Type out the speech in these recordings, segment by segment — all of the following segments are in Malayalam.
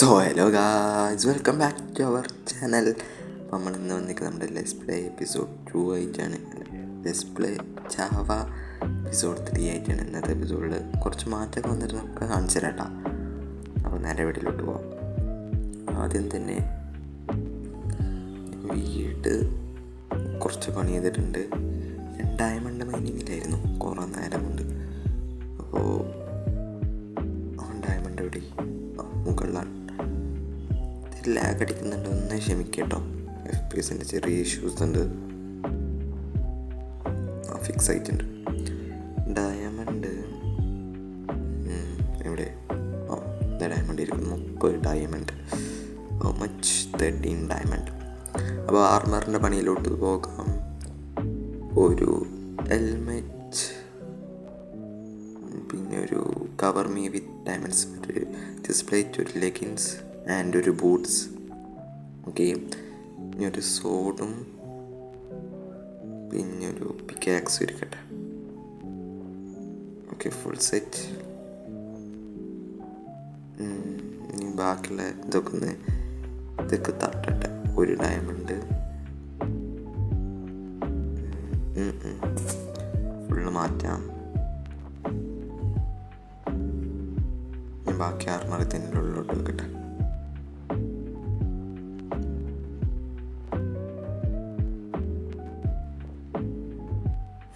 So hello guys, welcome back to our channel. അപ്പോൾ നമ്മൾ ഇന്ന് വന്നിരിക്കുന്നത് നമ്മുടെ ലെറ്റ്സ് പ്ലേ എപ്പിസോഡ് 2 ആയിട്ടാണ്. ലെറ്റ്സ് പ്ലേ ജാവ എപ്പിസോഡ് 3 ആയിട്ടാണ്. ഇന്നത്തെ എപ്പിസോഡിൽ കുറച്ച് മാറ്റമൊക്കെ വന്നിട്ട് നമുക്ക് കാണിച്ചു തരാം കേട്ടോ. അപ്പോൾ നേരെ വീട്ടിലോട്ട് പോവാം. ആദ്യം തന്നെ വീട് കുറച്ച് പണി ചെയ്തിട്ടുണ്ട്. ഡയമണ്ട് മൈനിങ്ങിലായിരുന്നു കുറേ നേരം കൊണ്ട്. അപ്പോൾ ഡയമണ്ട് എവിടെ? മുകളിലാണ്. ലാഗ് അടിക്കുന്നുണ്ട്, ഒന്ന് ക്ഷമിക്കട്ടോ. FPS ചെറിയ ഇഷ്യൂസ് ഉണ്ട്. ഫിക്സ് ആയിട്ടുണ്ട്. ഡയമണ്ട് എവിടെ? ഡയമണ്ട് ഇരിക്കുന്നു. 30 ഡയമണ്ട്. How much? 13 ഡയമണ്ട്. അപ്പോൾ ആർമറിൻ്റെ പണിയിലോട്ട് പോകാം. ഒരു ഹെൽമെറ്റ്, പിന്നെ ഒരു കവർ മീ വിത്ത് ഡയമണ്ട്സ്, ഒരു ഡിസ്പ്ലേറ്റ്, ഒരു ലെഗിൻസ് ആൻഡ് ഒരു ബൂട്ട്സ്. ഓക്കെ, ഇനി ഒരു സോഡും പിന്നെ ഒരു പിക്കാക്സ് ഇരിക്കട്ടെ. Okay, full set. ഇനി ബാക്കിയുള്ള ഇതൊക്കെ തട്ടട്ടെ. ഒരു ഡയമണ്ട് ഫുള്ള് മാറ്റാം. ബാക്കി ആർമറി തന്നെ ഉള്ളിലോട്ട് വെക്കട്ടെ.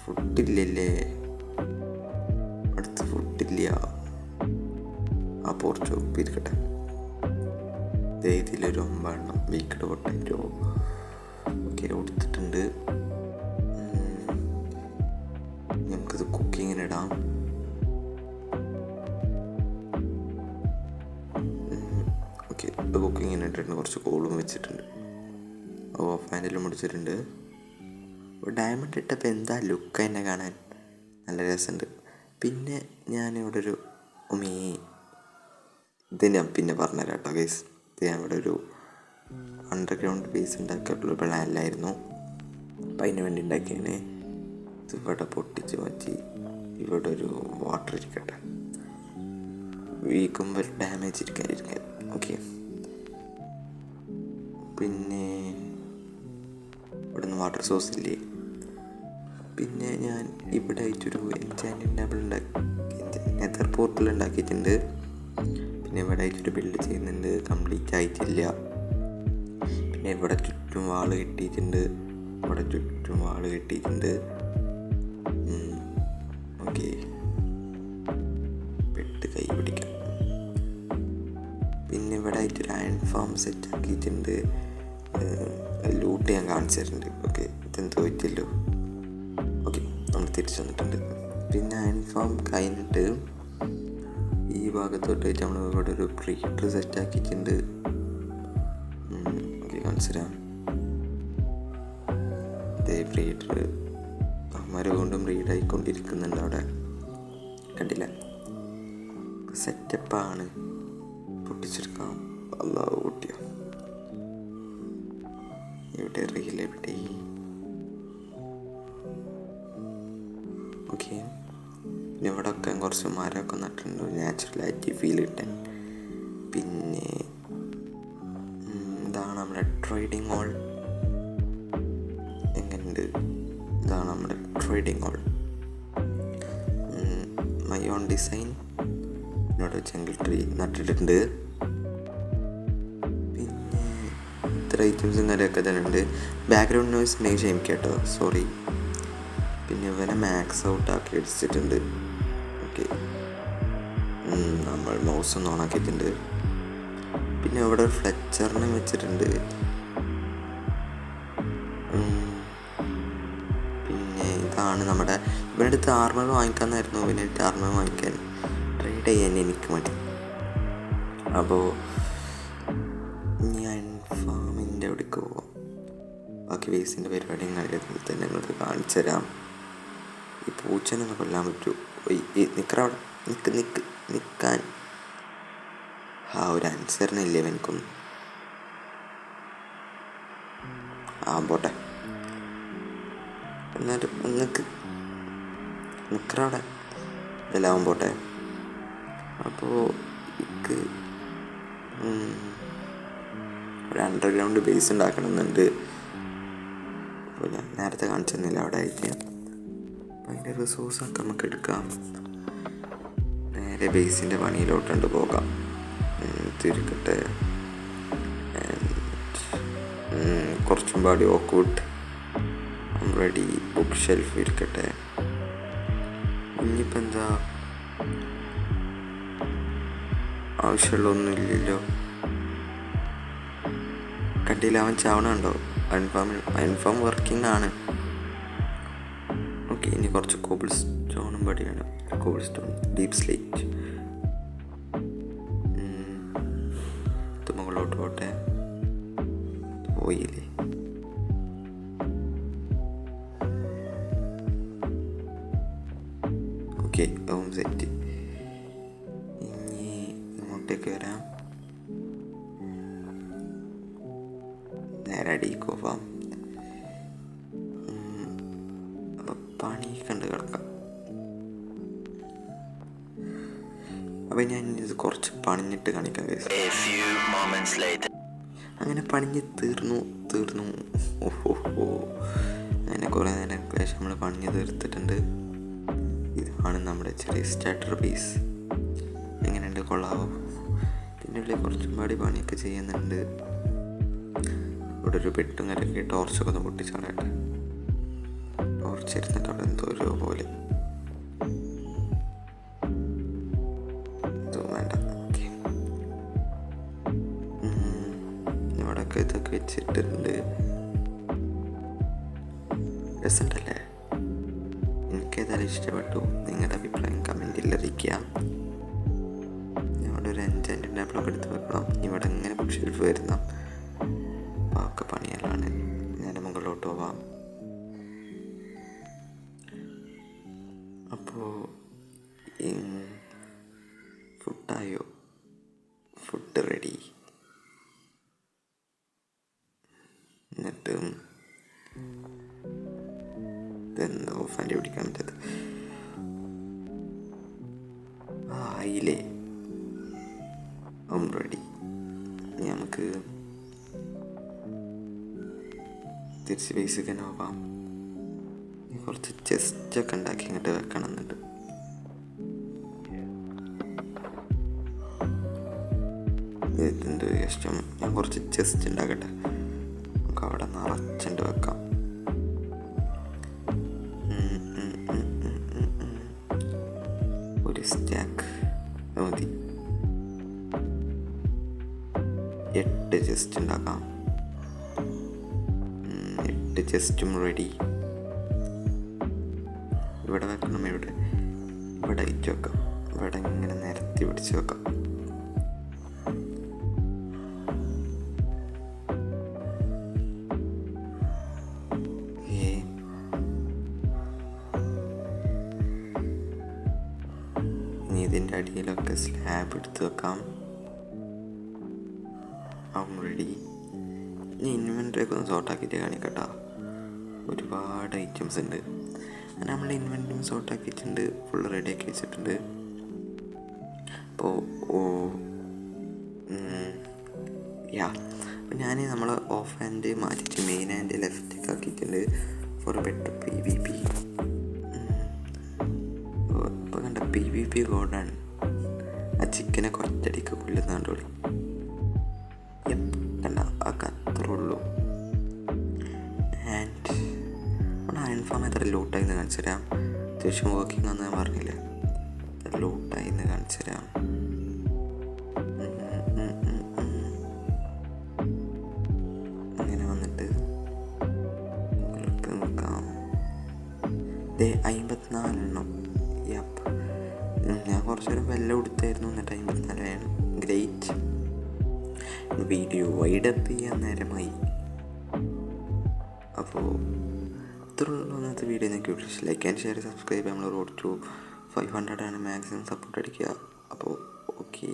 ഫുഡില്ലല്ലേ? അടുത്ത് ഫുഡില്ല. ആ പോർച്ച് ഒപ്പിരിക്കട്ടെ. ഇതിലൊരു 9 വീക്കഡ് പൊട്ടറ്റോ ഒക്കെ കൊടുത്തിട്ടുണ്ട്. നമുക്കിത് കുക്കിങ്ങിനിടാം. ഓക്കെ, ഇത് കുക്കിങ്ങിന് ഇട്ടിട്ടുണ്ട്. കുറച്ച് കോളും വെച്ചിട്ടുണ്ട്. ഓഫ് ഹാൻഡിലും മുടിച്ചിട്ടുണ്ട്. ഡയമണ്ട് ഇട്ടപ്പോൾ എന്താ ലുക്ക് തന്നെ കാണാൻ നല്ല രസമുണ്ട്. പിന്നെ ഞാനിവിടെ ഒരു ഇത് ഞാൻ പിന്നെ പറഞ്ഞുതരാം കേട്ടോ ഗൈസ്. ഇത് ഞാൻ ഇവിടെ ഒരു അണ്ടർഗ്രൗണ്ട് ബേസ് ഉണ്ടാക്കിയിട്ടുള്ള പ്ലാനിലായിരുന്നു. അപ്പം അതിന് വേണ്ടി ഉണ്ടാക്കിയാണ്. ഇത് ഇവിടെ പൊട്ടിച്ച് മാറ്റി ഇവിടെ ഒരു വാട്ടർ ഇരിക്കട്ടെ. വീക്കുമ്പോൾ ഡാമേജ് ഇരിക്കാൻ. ഓക്കെ, പിന്നെ ഇവിടെ നിന്ന് വാട്ടർ സോഴ്സ് ഇല്ലേ. പിന്നെ ഞാൻ ഇവിടെ ആയിട്ടൊരു എൻചാൻറ്റിംഗ് ടേബിൾ നെതർ പോർട്ടൽ ഉണ്ടാക്കിയിട്ടുണ്ട്. പിന്നെ ഇവിടെ ആയിട്ടൊരു ബിൽഡ് ചെയ്യുന്നുണ്ട്, കംപ്ലീറ്റ് ആയിട്ടില്ല. പിന്നെ ഇവിടെ ചുറ്റും വാള് കെട്ടിയിട്ടുണ്ട്. ഓക്കെ, പെട്ട് കൈ പിടിക്കാം. പിന്നെ ഇവിടെ ആയിട്ടൊരു അയൺ ഫാം സെറ്റ് ആക്കിയിട്ടുണ്ട്. ലൂട്ട് ഞാൻ കാണിച്ചു തരുന്നുണ്ട്. ഓക്കെ, ഇതെന്തോ പറ്റിയല്ലോ. ഓക്കെ, നമ്മൾ തിരിച്ചു വന്നിട്ടുണ്ട്. പിന്നെ അയൺ ഫാം കഴിഞ്ഞിട്ട് ഈ ഭാഗത്തോട്ടായിട്ട് നമ്മൾ ഇവിടെ ഒരു ബ്രീഡർ സെറ്റ് ആക്കിയിട്ടുണ്ട്. ഓക്കെ, കാണിച്ചു തരാം. ഇതേ ബ്രീഡർ മരം കൊണ്ടും ബ്രീഡായിക്കൊണ്ടിരിക്കുന്നുണ്ട് അവിടെ. കണ്ടില്ല? സെറ്റപ്പാണ്. പൊട്ടിച്ചെടുക്കാം. അല്ലാഹു കൂട്ടിയോ. ഇവിടെ റീലെവിടെ? ഓക്കെ, പിന്നെ ഇവിടെ ഒക്കെ കുറച്ച് മരമൊക്കെ നട്ടിട്ടുണ്ട്, നാച്ചുറലായിട്ട് ഫീൽ കിട്ടാൻ. പിന്നെ ഇതാണ് നമ്മുടെ ട്രേഡിങ് ഹോൾ. എങ്ങനെയുണ്ട്? ഇതാണ് നമ്മുടെ trading hall. My own design. ഇവിടെ ജംഗിൾ ട്രീ നട്ടിട്ടുണ്ട്. പിന്നെ ഇത്ര ഐറ്റംസും കാര്യമൊക്കെ തന്നെ ഉണ്ട്. ബാക്ക്ഗ്രൗണ്ട് നോയ്സ് ഉണ്ടെങ്കിൽ ക്ഷമിക്കാം കേട്ടോ, സോറി. പിന്നെ ഇവനെ മാക്സ് ഔട്ട് ആക്കി അടിച്ചിട്ടുണ്ട്. ഓക്കെ, നമ്മൾ മൗസ് ഒന്ന് ഓണാക്കിയിട്ടുണ്ട്. പിന്നെ ഇവിടെ ഒരു ഫ്ലെച്ചറിനെ വെച്ചിട്ടുണ്ട്. പിന്നെ ഇതാണ് നമ്മുടെ ഇവൻ്റെ അടുത്ത് ആർമർ വാങ്ങിക്കാമെന്നായിരുന്നു. ഇവൻ്റെ അടുത്ത് ആർമർ വാങ്ങിക്കാൻ ട്രേഡ് ചെയ്യാൻ എനിക്ക് മതി. അപ്പോൾ ഞാൻ ഫാമിൻ്റെ അവിടേക്ക് പോവാം. ബാക്കി വേസിൻ്റെ പരിപാടിയും കാര്യത്തിൽ തന്നെ നിങ്ങൾക്ക് കാണിച്ചു തരാം. ഈ പൂച്ചനൊന്ന് കൊല്ലാൻ പറ്റൂ? നിൽക്കറവിടെ, നിൽക്കാൻ. ഒരു അനുസരണയില്ലേ എനിക്കൊന്നും. പോട്ടെ. എന്നിട്ട് നിൽക്കറവിടെ എല്ലാം പോട്ടെ. അപ്പോൾ ഒരു അണ്ടർഗ്രൗണ്ട് ബേസ് ഉണ്ടാക്കണമെന്നുണ്ട്. അപ്പോൾ ഞാൻ നേരത്തെ കാണിച്ചെന്നില്ല അവിടെ ആയിട്ട്. അപ്പോൾ അതിൻ്റെ റിസോഴ്സൊക്കെ നമുക്ക് എടുക്കാം. നേരെ ബേസിൻ്റെ പണിയിലോട്ടുണ്ട് പോകാം. തിരിക്കട്ടെ. കുറച്ചും പാടി ഓക്ക്വുഡ് റെഡി. ബുക്ക് ഷെൽഫ് ഇരിക്കട്ടെ. ഇനിയിപ്പോൾ എന്താ ആവശ്യമുള്ളൊന്നുമില്ലല്ലോ. കണ്ടില്ല, അവൻ ചാവണുണ്ടോ? അൺഫാം വർക്കിംഗ് ആണ്. ഓക്കെ, ഇനി കുറച്ച് കോബിൾ സ്റ്റോണും പടി വേണം. Cobble stone, deep slate. ഇത് മുകളിലോട്ട് പോട്ടെ. പോയില്ലേ? Okay, home set. ഇനി ഇങ്ങോട്ടേക്ക് വരാം. നേരെ അടിക്ക് പോവാം. അപ്പം പണി കണ്ട് കിടക്കാം. അപ്പം ഞാൻ ഇത് കുറച്ച് പണിഞ്ഞിട്ട് കാണിക്കാം. അങ്ങനെ പണിഞ്ഞ് തീർന്നു. ഓഹോ, അങ്ങനെ കുറേ നേരങ്ങൾക്ക് ശേഷം നമ്മൾ പണിഞ്ഞ് തീർത്തിട്ടുണ്ട്. ഇതാണ് നമ്മുടെ ചെറിയ സ്റ്റാർട്ടർ ബേസ്. എങ്ങനെയുണ്ട്? കൊള്ളാവോ? പിന്നെ ഉള്ളിൽ കുറച്ചും പാടി പണിയൊക്കെ ചെയ്യുന്നുണ്ട്. ഇവിടെ ഒരു ബെഡും കരക്കി ടോർച്ചൊക്കെ ഒന്ന് പൊട്ടിച്ചാളട്ടെ. ടോർച്ച് ഇരുന്നിട്ട് അവിടെ എന്തോ ഒരു പോലെ വേണ്ട. ഓക്കെ, ഇവിടെയൊക്കെ ഇതൊക്കെ വെച്ചിട്ടുണ്ട്. രസമുണ്ടല്ലേ? എനിക്കേതായാലും ഇഷ്ടപ്പെട്ടു. നിങ്ങളുടെ അഭിപ്രായം കമൻറ്റിൽ അറിയിക്കുക. ഇവിടെ ഒരു എൻചാൻറ്റഡ് ടേബിളൊക്കെ എടുത്ത് വെക്കണം. ഇവിടെ ഇങ്ങനെ ബുക്ക് ഷെൽഫ് വരുന്ന ഒക്കെ പണിയല്ലാണ്. നേരെ മുകളിലോട്ട് പോവാം. അപ്പോൾ ഫുഡായോ? Food ready. എന്നിട്ട് ഇതെന്തോ ഫാൻ്റെ പിടിക്കാൻ പറ്റത് ആയില്ലേ? റെഡി. നമുക്ക് തിരിച്ച് ബേസിക്ക് തന്നെ പോവാം. കുറച്ച് ചെസ്റ്റൊക്കെ ഉണ്ടാക്കി ഇങ്ങോട്ട് വെക്കണം എന്നുണ്ട്. ഇതിൻ്റെ ഇഷ്ടം. ഞാൻ കുറച്ച് ചെസ്റ്റ് ഉണ്ടാക്കട്ടെ. നമുക്ക് അവിടെ നിറച്ചുണ്ട് വെക്കാം. ഒരു സ്റ്റാക്ക് മതി. 8 ചെസ്റ്റ് ഉണ്ടാക്കാം. 8 ചെസ്റ്റും റെഡി. ഇവിടെ വെക്കണം. ഇവിടെ ഇറ്റ് വെക്കാം. ഇവിടെ ഇങ്ങനെ നിരത്തി പിടിച്ച് വെക്കാം. ഇനി ഇതിൻ്റെ അടിയിലൊക്കെ സ്ലാബ് എടുത്ത് വെക്കാം. റെഡി. ഇനി ഇൻവെൻ്ററിയൊക്കെ ഒന്ന് സോർട്ടാക്കിയിട്ട് കാണിക്കട്ടോ. ഒരുപാട് ഐറ്റംസ് ഉണ്ട്. അങ്ങനെ നമ്മൾ ഇൻവെൻ്ററിയും സോർട്ടാക്കിയിട്ടുണ്ട്. ഫുൾ റെഡിയാക്കി വെച്ചിട്ടുണ്ട്. അപ്പോൾ അപ്പോൾ ഞാൻ നമ്മൾ ഓഫ് ഹാൻഡ് മാറ്റിയിട്ട് മെയിൻ ഹാൻഡ് ലെഫ്റ്റൊക്കെ ആക്കിയിട്ടുണ്ട് ഫോർ ബെറ്റർ PvP. ഇപ്പോൾ കണ്ട PvP ഗോഡാണ്. ആ ചിക്കനെ കൊറ്റടിക്ക് കൊല്ലുന്നാണ്ടോളി. കണ്ട ഒക്കെ അത്രേ ഉള്ളൂ. ആൻഡ് നമ്മുടെ അയൺഫാം എത്ര ലൂട്ടായിന്ന് കാണിച്ചു തരാം. അത്യാവശ്യം വർക്കിംഗ് ആണെന്ന് ഞാൻ പറഞ്ഞില്ലേ. ലൂട്ടായിന്ന് കാണിച്ചു തരാം. അങ്ങനെ വന്നിട്ട് നോക്കാം. 54 ഞാൻ കുറച്ചേരം വെല്ലം കൊടുത്തായിരുന്നു. എന്നിട്ട് 54 ഗ്രേറ്റ്. വീഡിയോ വൈഡപ്പ് ചെയ്യാൻ നേരമായി. അപ്പോൾ ഇത്രയുള്ള ഇന്നത്തെ വീഡിയോ നിങ്ങൾക്ക് ലൈക്ക് ആൻഡ് ഷെയർ, സബ്സ്ക്രൈബ്. നമ്മൾ റോഡ് ടു 500 ആണ്. മാക്സിമം സപ്പോർട്ട് അടിക്കുക. അപ്പോൾ ഓക്കെ,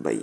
ബൈ.